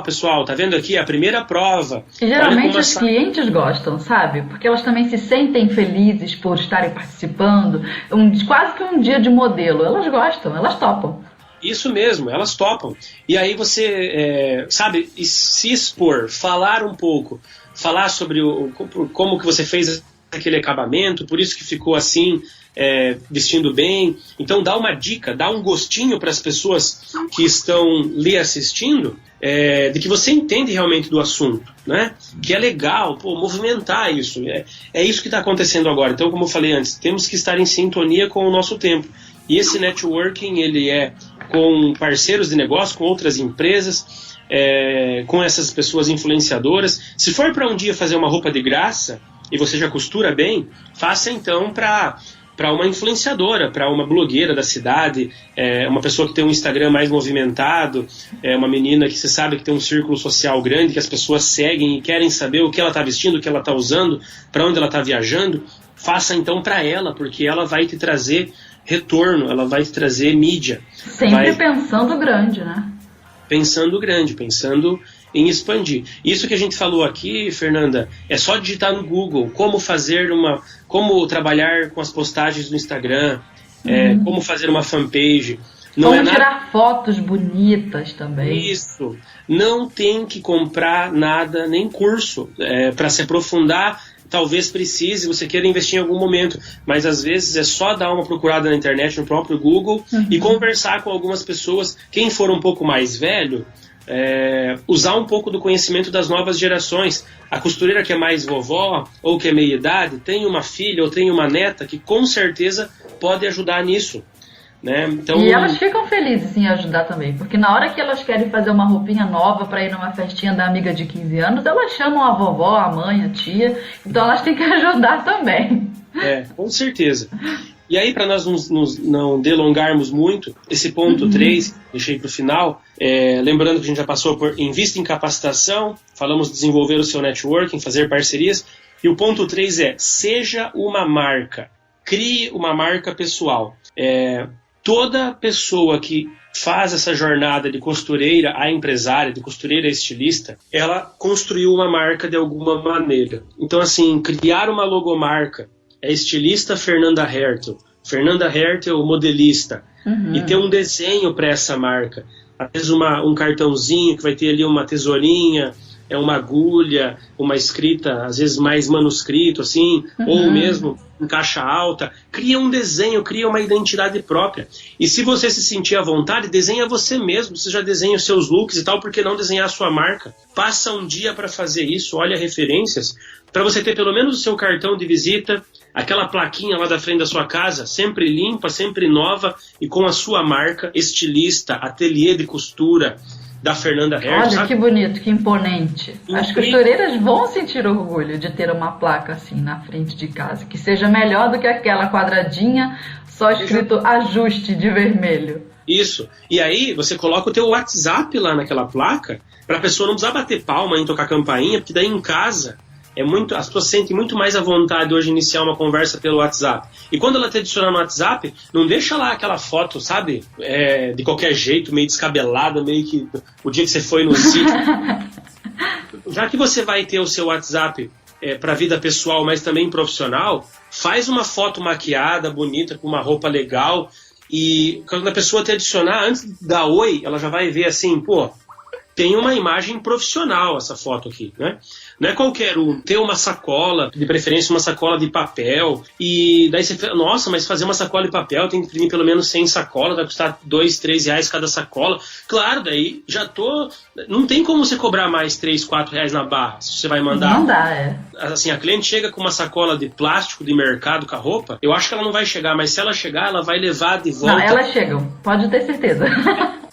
pessoal, tá vendo aqui a primeira prova. E geralmente os clientes gostam, sabe? Porque elas também se sentem felizes por estarem participando. Quase que um dia de modelo. Elas gostam, elas topam. Isso mesmo, elas topam. E aí você, sabe, se expor, falar um pouco, falar sobre como que você fez aquele acabamento, por isso que ficou assim, vestindo bem. Então dá uma dica, dá um gostinho para as pessoas que estão lhe assistindo, de que você entende realmente do assunto, né? Que é legal, movimentar isso. É isso que está acontecendo agora. Então, como eu falei antes, temos que estar em sintonia com o nosso tempo. E esse networking, ele é com parceiros de negócio, com outras empresas, com essas pessoas influenciadoras. Se for para um dia fazer uma roupa de graça e você já costura bem, faça então para uma influenciadora, para uma blogueira da cidade, uma pessoa que tem um Instagram mais movimentado, uma menina que você sabe que tem um círculo social grande, que as pessoas seguem e querem saber o que ela está vestindo, o que ela está usando, para onde ela está viajando. Faça então para ela, porque ela vai te trazer retorno, ela vai te trazer mídia. Sempre pensando grande, né? Pensando grande, pensando em expandir. Isso que a gente falou aqui, Fernanda, é só digitar no Google como trabalhar com as postagens do Instagram, como fazer uma fanpage. Como tirar fotos bonitas também. Isso. Não tem que comprar nada, nem curso, para se aprofundar. Talvez precise, você queira investir em algum momento, mas às vezes é só dar uma procurada na internet, no próprio Google, e conversar com algumas pessoas. Quem for um pouco mais velho, usar um pouco do conhecimento das novas gerações. A costureira que é mais vovó ou que é meia idade tem uma filha ou tem uma neta que com certeza pode ajudar nisso, né? Então, e elas ficam felizes em ajudar também, porque na hora que elas querem fazer uma roupinha nova para ir numa festinha da amiga de 15 anos, elas chamam a vovó, a mãe, a tia, então elas têm que ajudar também. Com certeza. E aí, para nós não delongarmos muito, esse ponto 3, deixei para o final, lembrando que a gente já passou por invista em capacitação, falamos de desenvolver o seu networking, fazer parcerias, e o ponto 3 seja uma marca, crie uma marca pessoal. Toda pessoa que faz essa jornada de costureira a empresária, de costureira a estilista, ela construiu uma marca de alguma maneira. Então, assim, criar uma logomarca, estilista Fernanda Hertel, Fernanda Hertel modelista, e ter um desenho para essa marca, às vezes um cartãozinho que vai ter ali uma tesourinha, é uma agulha, uma escrita, às vezes mais manuscrito, assim, ou mesmo em caixa alta. Cria um desenho, cria uma identidade própria. E se você se sentir à vontade, desenha você mesmo. Você já desenha os seus looks e tal, por que não desenhar a sua marca? Passa um dia para fazer isso, olha referências, para você ter pelo menos o seu cartão de visita, aquela plaquinha lá da frente da sua casa, sempre limpa, sempre nova e com a sua marca, estilista, ateliê de costura da Fernanda Herz. Olha, sabe? que bonito, que imponente. As costureiras vão sentir orgulho de ter uma placa assim na frente de casa, que seja melhor do que aquela quadradinha só escrito ajuste de vermelho. Isso. E aí você coloca o teu WhatsApp lá naquela placa, para a pessoa não precisar bater palma em tocar campainha, porque daí em casa as pessoas sentem muito mais à vontade hoje de iniciar uma conversa pelo WhatsApp. E quando ela te adicionar no WhatsApp, não deixa lá aquela foto, sabe? De qualquer jeito, meio descabelada, meio que o dia que você foi no sítio. Já que você vai ter o seu WhatsApp para a vida pessoal, mas também profissional, faz uma foto maquiada, bonita, com uma roupa legal. E quando a pessoa te adicionar, antes de dar oi, ela já vai ver assim, pô, tem uma imagem profissional essa foto aqui, né? Não é qualquer um. Ter uma sacola, de preferência uma sacola de papel, e daí você fala, nossa, mas fazer uma sacola de papel tem que imprimir pelo menos 100 sacolas, vai custar R$2, R$3 cada sacola. Claro, daí não tem como você cobrar mais R$3, R$4 na barra, se você vai mandar. Não dá, Assim, a cliente chega com uma sacola de plástico de mercado com a roupa, eu acho que ela não vai chegar, mas se ela chegar, ela vai levar de volta. Não, elas chegam, pode ter certeza.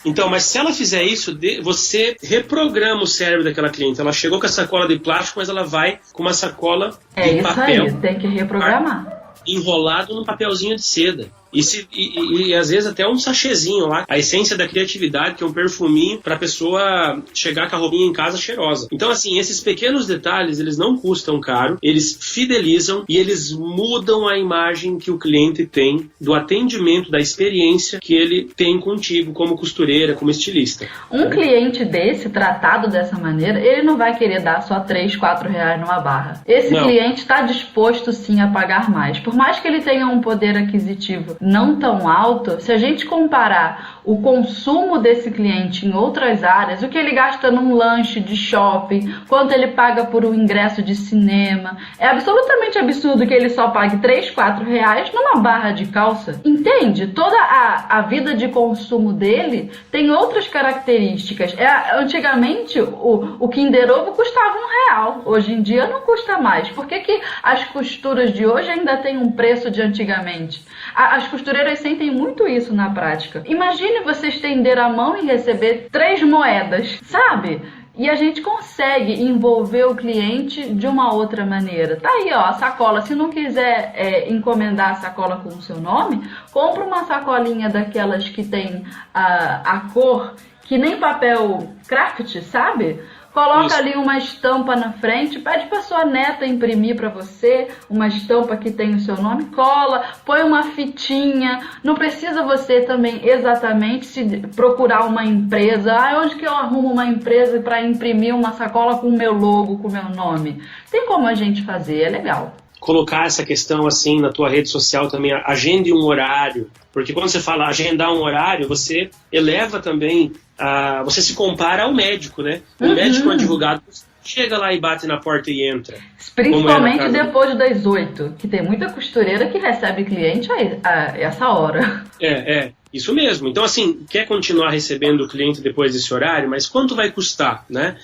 Então, mas se ela fizer isso, você reprograma o cérebro daquela cliente. Ela chegou com a sacola de plástico, mas ela vai com uma sacola de papel. É isso aí, tem que reprogramar. Enrolado num papelzinho de seda. E às vezes até um sachêzinho lá. A essência da criatividade, que é um perfuminho pra pessoa chegar com a roupinha em casa cheirosa. Então, assim, esses pequenos detalhes, eles não custam caro, eles fidelizam e eles mudam a imagem que o cliente tem do atendimento, da experiência que ele tem contigo como costureira, como estilista. Um cliente desse, tratado dessa maneira, ele não vai querer dar só R$3, R$4 numa barra. Esse cliente está disposto sim a pagar mais. Por mais que ele tenha um poder aquisitivo não tão alto, se a gente comparar o consumo desse cliente em outras áreas, o que ele gasta num lanche de shopping, quanto ele paga por um ingresso de cinema, é absolutamente absurdo que ele só pague R$3, R$4 numa barra de calça. Entende? Toda a vida de consumo dele tem outras características. Antigamente, o Kinder Ovo custava R$1. Hoje em dia não custa mais. Por que as costuras de hoje ainda têm um preço de antigamente? As costureiras sentem muito isso na prática. Imagine você estender a mão e receber 3 moedas, sabe? E a gente consegue envolver o cliente de uma outra maneira. Tá aí, ó, a sacola. Se não quiser encomendar a sacola com o seu nome, compra uma sacolinha daquelas que tem a cor, que nem papel craft, sabe? Coloca isso. Ali uma estampa na frente, pede para sua neta imprimir para você uma estampa que tem o seu nome, cola, põe uma fitinha. Não precisa você também exatamente procurar uma empresa. Onde que eu arrumo uma empresa para imprimir uma sacola com o meu logo, com o meu nome? Tem como a gente fazer, é legal. Colocar essa questão assim na tua rede social também, agende um horário, porque quando você fala agendar um horário, você eleva também, você se compara ao médico, né? O médico é um advogado, chega lá e bate na porta e entra. Principalmente depois das 8, que tem muita costureira que recebe cliente a essa hora. Isso mesmo. Então, assim, quer continuar recebendo o cliente depois desse horário, mas quanto vai custar, né?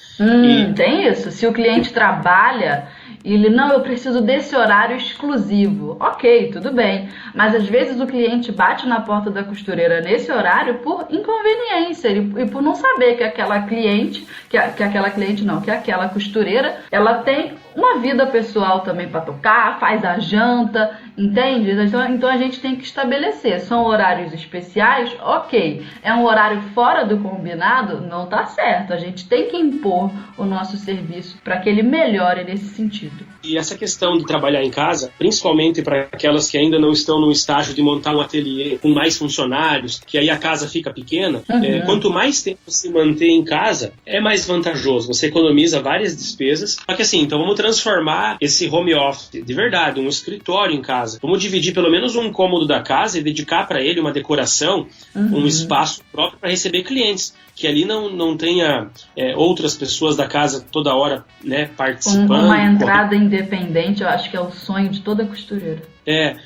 Tem isso. Se o cliente trabalha, eu preciso desse horário exclusivo. Ok, tudo bem. Mas às vezes o cliente bate na porta da costureira nesse horário por inconveniência e por não saber que aquela cliente, que aquela costureira, ela tem uma vida pessoal também para tocar, faz a janta, entende? Então a gente tem que estabelecer. São horários especiais? Ok. É um horário fora do combinado? Não tá certo. A gente tem que impor o nosso serviço para que ele melhore nesse sentido. Sempre. E essa questão de trabalhar em casa, principalmente para aquelas que ainda não estão no estágio de montar um ateliê com mais funcionários, que aí a casa fica pequena, quanto mais tempo se manter em casa, é mais vantajoso. Você economiza várias despesas. Só que assim, então vamos transformar esse home office de verdade, um escritório em casa. Vamos dividir pelo menos um cômodo da casa e dedicar para ele uma decoração, um espaço próprio para receber clientes. Que ali não tenha outras pessoas da casa toda hora, né, participando. Uma entrada independente, eu acho que é o sonho de toda costureira. Né?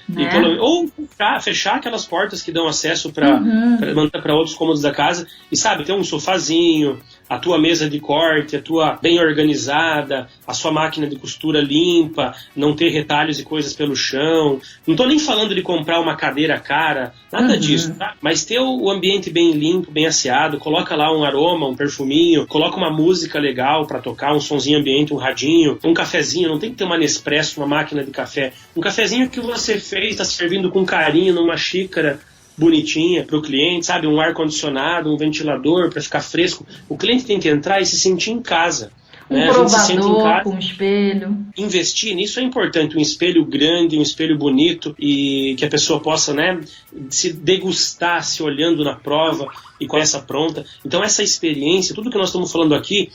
Ou fechar aquelas portas que dão acesso para outros cômodos da casa. E sabe, ter um sofazinho, a tua mesa de corte, a tua bem organizada, a sua máquina de costura limpa, não ter retalhos e coisas pelo chão. Não tô nem falando de comprar uma cadeira cara, nada disso, tá? Mas ter o ambiente bem limpo, bem asseado, coloca lá um aroma, um perfuminho, coloca uma música legal para tocar, um sonzinho ambiente, um radinho, um cafezinho, não tem que ter uma Nespresso, uma máquina de café. Um cafezinho que você fez, tá servindo com carinho numa xícara bonitinha para o cliente, sabe? Um ar-condicionado, um ventilador para ficar fresco. O cliente tem que entrar e se sentir em casa. Um provador com espelho. Investir nisso é importante, um espelho grande, um espelho bonito e que a pessoa possa, né, se degustar, se olhando na prova e com essa pronta. Então essa experiência, tudo que nós estamos falando aqui,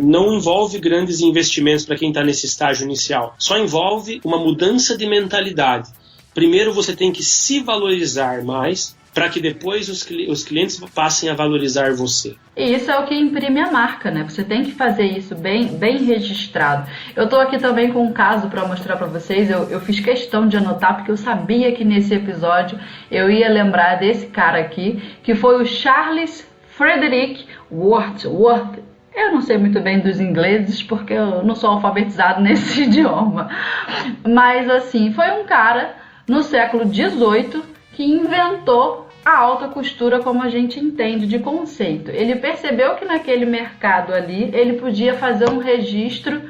não envolve grandes investimentos para quem está nesse estágio inicial. Só envolve uma mudança de mentalidade. Primeiro você tem que se valorizar mais, para que depois os clientes passem a valorizar você. E isso é o que imprime a marca, né? Você tem que fazer isso bem registrado. Eu estou aqui também com um caso para mostrar para vocês. Eu fiz questão de anotar, porque eu sabia que nesse episódio eu ia lembrar desse cara aqui, que foi o Charles Frederick Worth. Eu não sei muito bem dos ingleses, porque eu não sou alfabetizado nesse idioma. Mas, assim, foi um cara no século XVIII que inventou a alta costura como a gente entende de conceito. Ele percebeu que naquele mercado ali ele podia fazer um registro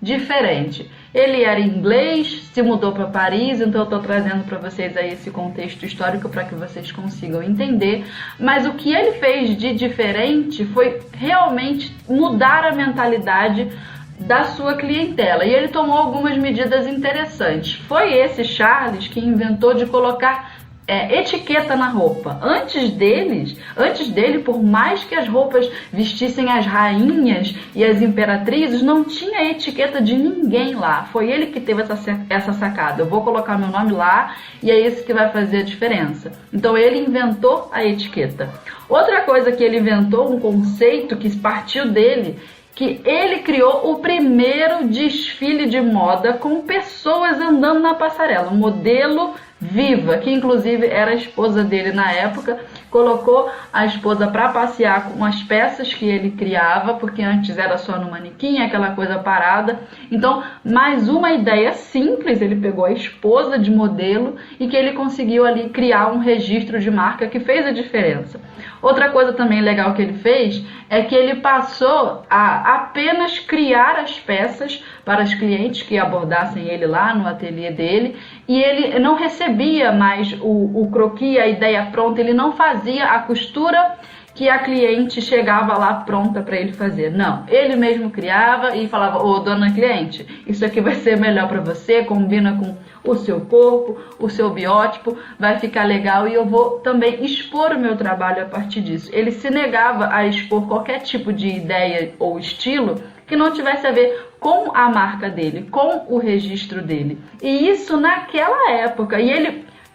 diferente. Ele era inglês, se mudou para Paris, então eu estou trazendo para vocês aí esse contexto histórico para que vocês consigam entender. Mas o que ele fez de diferente foi realmente mudar a mentalidade da sua clientela. E ele tomou algumas medidas interessantes. Foi esse Charles que inventou de colocar etiqueta na roupa. Antes dele, por mais que as roupas vestissem as rainhas e as imperatrizes, não tinha etiqueta de ninguém lá. Foi ele que teve essa sacada. Eu vou colocar meu nome lá e é isso que vai fazer a diferença. Então ele inventou a etiqueta. Outra coisa que ele inventou, um conceito que partiu dele, que ele criou o primeiro desfile de moda com pessoas andando na passarela, um modelo viva, que inclusive era a esposa dele na época, colocou a esposa para passear com as peças que ele criava, porque antes era só no manequim, aquela coisa parada. Então, mais uma ideia simples, ele pegou a esposa de modelo e que ele conseguiu ali criar um registro de marca que fez a diferença. Outra coisa também legal que ele fez é que ele passou a apenas criar as peças para os clientes que abordassem ele lá no ateliê dele, e ele não recebia mais o croquis, a ideia pronta, ele não fazia a costura que a cliente chegava lá pronta para ele fazer. Não, ele mesmo criava e falava: ô dona cliente, isso aqui vai ser melhor para você, combina com o seu corpo, o seu biótipo, vai ficar legal e eu vou também expor o meu trabalho a partir disso. Ele se negava a expor qualquer tipo de ideia ou estilo que não tivesse a ver com a marca dele, com o registro dele. E isso naquela época. E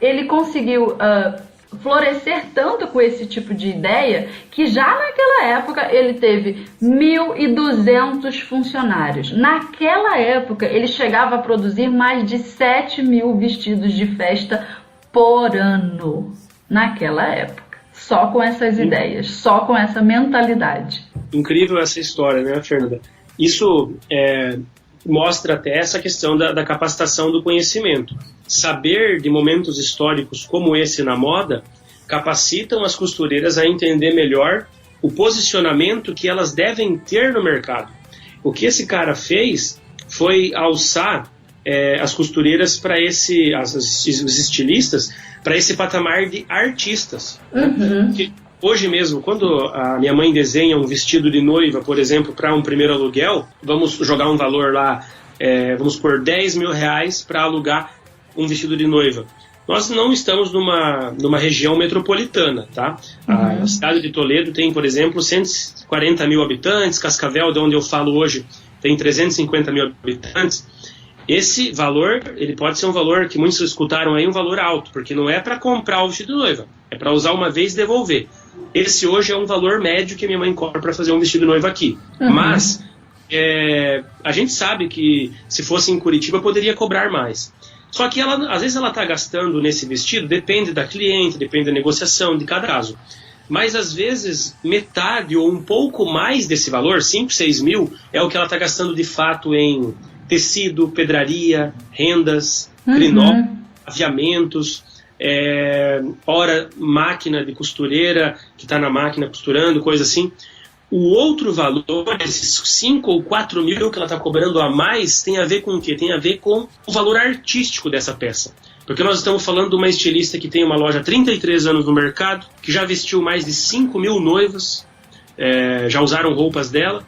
ele conseguiu florescer tanto com esse tipo de ideia que já naquela época ele teve 1.200 funcionários. Naquela época ele chegava a produzir mais de 7.000 vestidos de festa por ano. Naquela época. Só com essas ideias, só com essa mentalidade. Incrível essa história, né, Fernanda? Isso mostra até essa questão da capacitação do conhecimento. Saber de momentos históricos como esse na moda capacitam as costureiras a entender melhor o posicionamento que elas devem ter no mercado. O que esse cara fez foi alçar as costureiras para os estilistas, para esse patamar de artistas. Uhum. Que hoje mesmo, quando a minha mãe desenha um vestido de noiva, por exemplo, para um primeiro aluguel, vamos jogar um valor lá vamos supor, 10 mil reais para alugar um vestido de noiva. Nós não estamos numa região metropolitana, tá? A cidade de Toledo tem, por exemplo, 140 mil habitantes, Cascavel, de onde eu falo hoje, tem 350 mil habitantes. Esse valor, ele pode ser um valor que muitos escutaram aí, um valor alto, porque não é para comprar o vestido de noiva, é para usar uma vez e devolver. Esse hoje é um valor médio que minha mãe cobra para fazer um vestido de noiva aqui. Mas a gente sabe que se fosse em Curitiba poderia cobrar mais. Só que às vezes ela está gastando nesse vestido, depende da cliente, depende da negociação, de cada caso. Mas às vezes metade ou um pouco mais desse valor, 5, 6 mil, é o que ela está gastando de fato em tecido, pedraria, rendas, crinó, aviamentos, máquina de costureira, que está na máquina costurando, coisa assim. O outro valor, esses 5 ou 4 mil que ela está cobrando a mais, tem a ver com o quê? Tem a ver com o valor artístico dessa peça. Porque nós estamos falando de uma estilista que tem uma loja há 33 anos no mercado, que já vestiu mais de 5 mil noivas, já usaram roupas dela,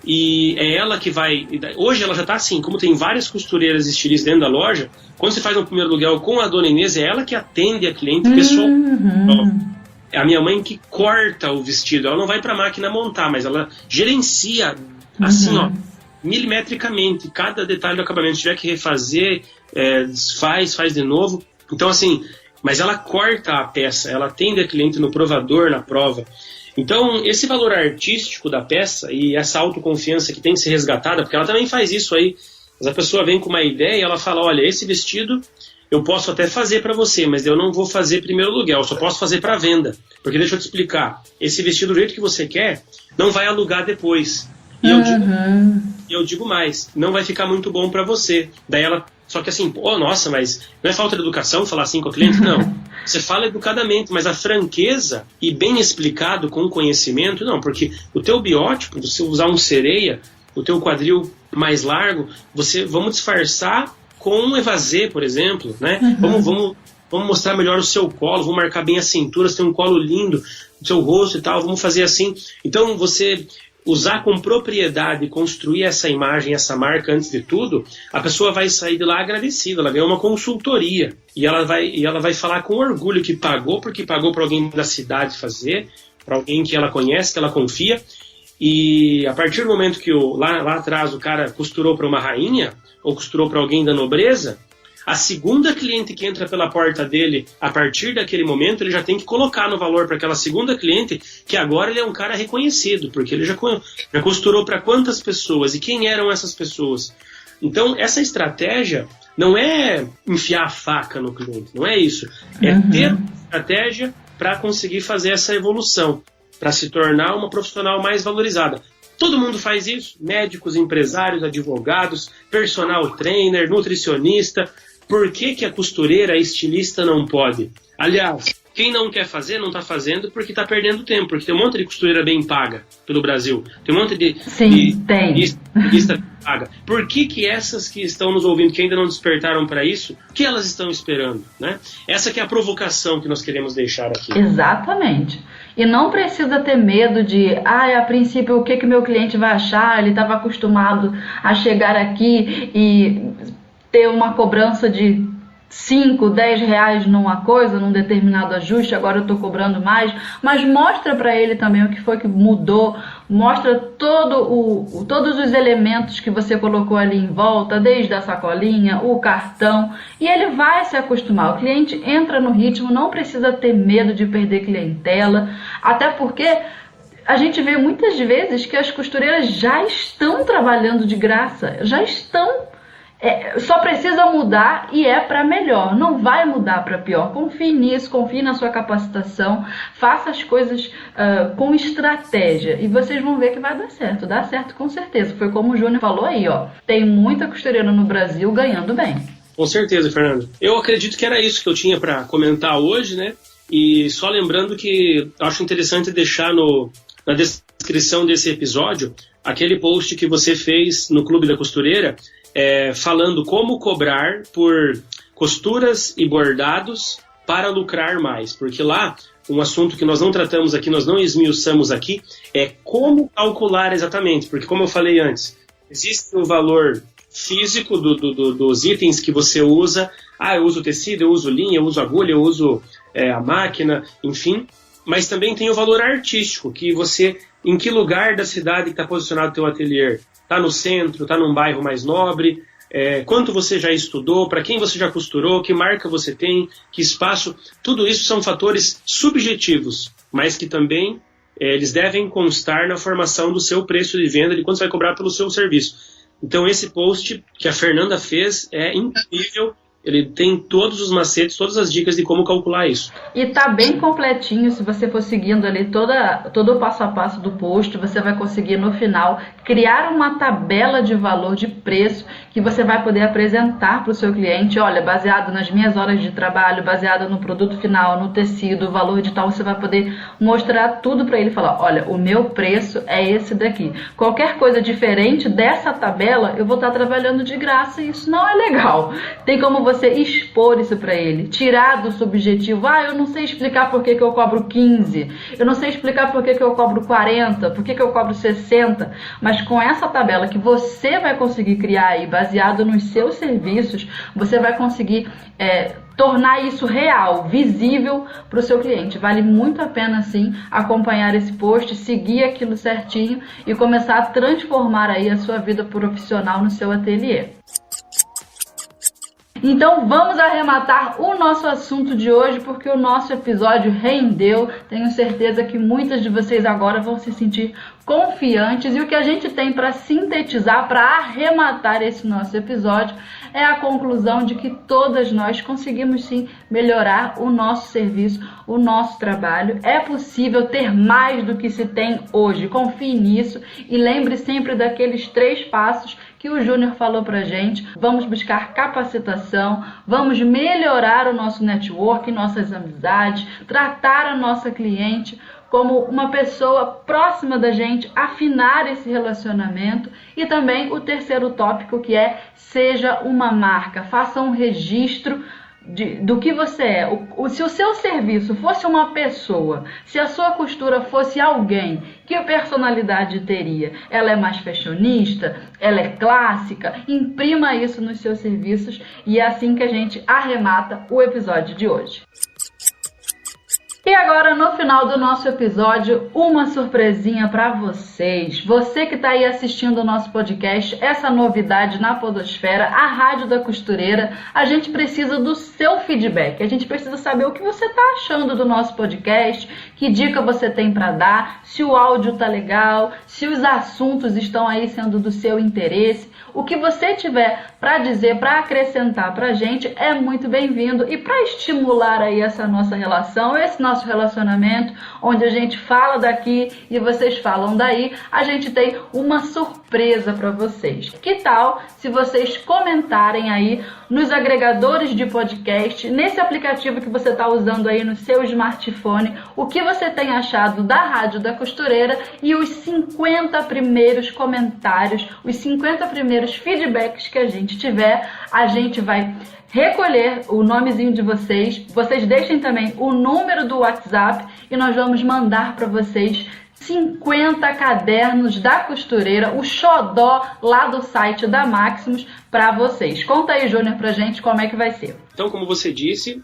e é ela que vai... Hoje ela já está assim, como tem várias costureiras e estilistas dentro da loja, quando você faz um primeiro aluguel com a dona Inês, é ela que atende a cliente pessoal. É a minha mãe que corta o vestido, ela não vai para a máquina montar, mas ela gerencia assim, milimetricamente, cada detalhe do acabamento. Se tiver que refazer, faz de novo. Então assim, mas ela corta a peça, ela atende a cliente no provador, na prova. Então esse valor artístico da peça e essa autoconfiança que tem que ser resgatada, porque ela também faz isso aí, mas a pessoa vem com uma ideia e ela fala, olha, esse vestido eu posso até fazer para você, mas eu não vou fazer primeiro aluguel, eu só posso fazer para venda. Porque deixa eu te explicar, esse vestido do jeito que você quer, não vai alugar depois. E eu digo mais, não vai ficar muito bom para você. Daí ela, só que assim, nossa, mas não é falta de educação falar assim com o cliente? Não. Você fala educadamente, mas a franqueza e bem explicado com conhecimento, não, porque o teu biótipo, você usar um sereia, o teu quadril mais largo, vamos disfarçar com um evasê, por exemplo, né? Vamos mostrar melhor o seu colo, vamos marcar bem a cintura, você tem um colo lindo, o seu rosto e tal, vamos fazer assim. Então, você usar com propriedade, construir essa imagem, essa marca antes de tudo, a pessoa vai sair de lá agradecida, ela ganhou uma consultoria e ela vai falar com orgulho que pagou, porque pagou para alguém da cidade fazer, para alguém que ela conhece, que ela confia. E a partir do momento que lá atrás o cara costurou para uma rainha, ou costurou para alguém da nobreza, a segunda cliente que entra pela porta dele, a partir daquele momento, ele já tem que colocar no valor para aquela segunda cliente, que agora ele é um cara reconhecido, porque ele já costurou para quantas pessoas, e quem eram essas pessoas. Então, essa estratégia não é enfiar a faca no cliente, não é isso. É ter uma estratégia para conseguir fazer essa evolução, para se tornar uma profissional mais valorizada. Todo mundo faz isso, médicos, empresários, advogados, personal trainer, nutricionista. Por que a costureira, a estilista não pode? Aliás, quem não quer fazer, não está fazendo porque está perdendo tempo, porque tem um monte de costureira bem paga pelo Brasil. Tem um monte de estilista bem paga. Por que essas que estão nos ouvindo, que ainda não despertaram para isso, o que elas estão esperando? Né? Essa que é a provocação que nós queremos deixar aqui. Exatamente. E não precisa ter medo de, a princípio, o que meu cliente vai achar? Ele estava acostumado a chegar aqui e ter uma cobrança de 5, 10 reais numa coisa, num determinado ajuste, agora eu estou cobrando mais. Mas mostra para ele também o que foi que mudou, mostra todos os elementos que você colocou ali em volta, desde a sacolinha, o cartão, e ele vai se acostumar. O cliente entra no ritmo, não precisa ter medo de perder clientela, até porque a gente vê muitas vezes que as costureiras já estão trabalhando de graça, já estão. Só precisa mudar e é para melhor, não vai mudar para pior. Confie nisso, confie na sua capacitação, faça as coisas com estratégia e vocês vão ver que vai dar certo com certeza. Foi como o Júnior falou aí, tem muita costureira no Brasil ganhando bem. Com certeza, Fernando. Eu acredito que era isso que eu tinha para comentar hoje, né? E só lembrando que acho interessante deixar na descrição desse episódio aquele post que você fez no Clube da Costureira, falando como cobrar por costuras e bordados para lucrar mais, porque lá um assunto que nós não tratamos aqui, nós não esmiuçamos aqui, é como calcular exatamente, porque como eu falei antes, existe o valor físico dos itens que você usa. Eu uso tecido, eu uso linha, eu uso agulha, eu uso a máquina, enfim. Mas também tem o valor artístico, que você, em que lugar da cidade está posicionado o teu ateliê? Está no centro, está num bairro mais nobre? Quanto você já estudou, para quem você já costurou, que marca você tem, que espaço, tudo isso são fatores subjetivos, mas que também eles devem constar na formação do seu preço de venda, de quanto você vai cobrar pelo seu serviço. Então esse post que a Fernanda fez é incrível. Ele tem todos os macetes, todas as dicas de como calcular isso. E tá bem completinho, se você for seguindo ali todo o passo a passo do post, você vai conseguir no final criar uma tabela de valor de preço que você vai poder apresentar para o seu cliente. Olha, baseado nas minhas horas de trabalho, baseado no produto final, no tecido, o valor de tal, você vai poder mostrar tudo para ele e falar, olha, o meu preço é esse daqui. Qualquer coisa diferente dessa tabela, eu vou estar trabalhando de graça e isso não é legal. Tem como você expor isso para ele, tirar do subjetivo. Eu não sei explicar por que eu cobro 15, eu não sei explicar por que eu cobro 40, por que eu cobro 60, mas com essa tabela que você vai conseguir criar aí, baseado nos seus serviços, você vai conseguir tornar isso real, visível para o seu cliente. Vale muito a pena, sim, acompanhar esse post, seguir aquilo certinho e começar a transformar aí a sua vida profissional no seu ateliê. Então vamos arrematar o nosso assunto de hoje, porque o nosso episódio rendeu. Tenho certeza que muitas de vocês agora vão se sentir confiantes, e o que a gente tem para sintetizar, para arrematar esse nosso episódio, é a conclusão de que todas nós conseguimos sim melhorar o nosso serviço, o nosso trabalho. É possível ter mais do que se tem hoje. Confie nisso e lembre sempre daqueles 3 passos que o Júnior falou pra gente. Vamos buscar capacitação, vamos melhorar o nosso network, nossas amizades, tratar a nossa cliente como uma pessoa próxima da gente, afinar esse relacionamento. E também o terceiro tópico, que é seja uma marca, faça um registro do que você é. Se o seu serviço fosse uma pessoa, se a sua costura fosse alguém, que personalidade teria? Ela é mais fashionista? Ela é clássica? Imprima isso nos seus serviços, e é assim que a gente arremata o episódio de hoje. E agora, no final do nosso episódio, uma surpresinha para vocês. Você que está aí assistindo o nosso podcast, essa novidade na podosfera, a Rádio da Costureira, a gente precisa do seu feedback. A gente precisa saber o que você está achando do nosso podcast, que dica você tem para dar, se o áudio tá legal, se os assuntos estão aí sendo do seu interesse. O que você tiver para dizer, para acrescentar para a gente, é muito bem-vindo. E para estimular aí essa nossa relação, esse nosso relacionamento, onde a gente fala daqui e vocês falam daí, a gente tem uma surpresa para vocês. Que tal se vocês comentarem aí nos agregadores de podcast, nesse aplicativo que você está usando aí no seu smartphone, o que você tem achado da Rádio da Costureira, e os 50 primeiros comentários, os 50 primeiros feedbacks que a gente tiver, a gente vai recolher o nomezinho de vocês. Vocês deixem também o número do WhatsApp e nós vamos mandar para vocês 50 cadernos da costureira, o xodó lá do site da Maximus, para vocês. Conta aí, Júnior, pra gente como é que vai ser. Então, como você disse,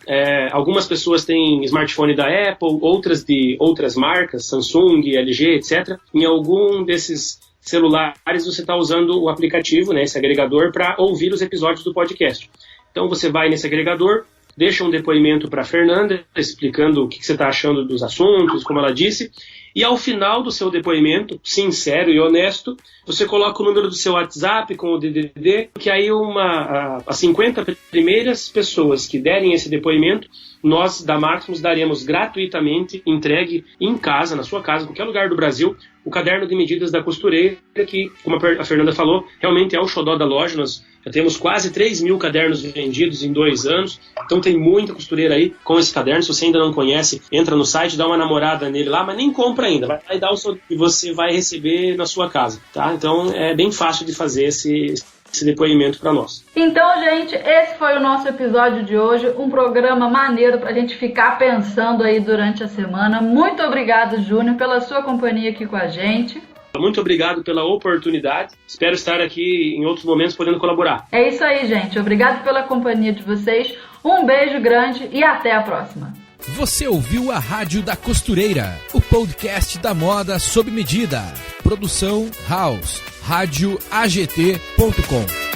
algumas pessoas têm smartphone da Apple, outras de outras marcas, Samsung, LG, etc. Em algum desses celulares você está usando o aplicativo, né, esse agregador, para ouvir os episódios do podcast. Então você vai nesse agregador, deixa um depoimento para a Fernanda, explicando o que você está achando dos assuntos, como ela disse, e ao final do seu depoimento, sincero e honesto, você coloca o número do seu WhatsApp com o DDD, que aí as 50 primeiras pessoas que derem esse depoimento, nós da Maximus daremos gratuitamente, entregue em casa, na sua casa, em qualquer lugar do Brasil, o caderno de medidas da costureira, que, como a Fernanda falou, realmente é o xodó da loja. Nós já temos quase 3.000 cadernos vendidos em 2 anos, então tem muita costureira aí com esse caderno. Se você ainda não conhece, entra no site, dá uma namorada nele lá, mas nem compra ainda, vai dar o seu e você vai receber na sua casa, tá? Então é bem fácil de fazer esse depoimento para nós. Então, gente, esse foi o nosso episódio de hoje, um programa maneiro pra gente ficar pensando aí durante a semana. Muito obrigado, Júnior, pela sua companhia aqui com a gente. Muito obrigado pela oportunidade. Espero estar aqui em outros momentos podendo colaborar. É isso aí, gente. Obrigado pela companhia de vocês. Um beijo grande e até a próxima. Você ouviu a Rádio da Costureira, o podcast da moda sob medida. Produção House, radioagt.com.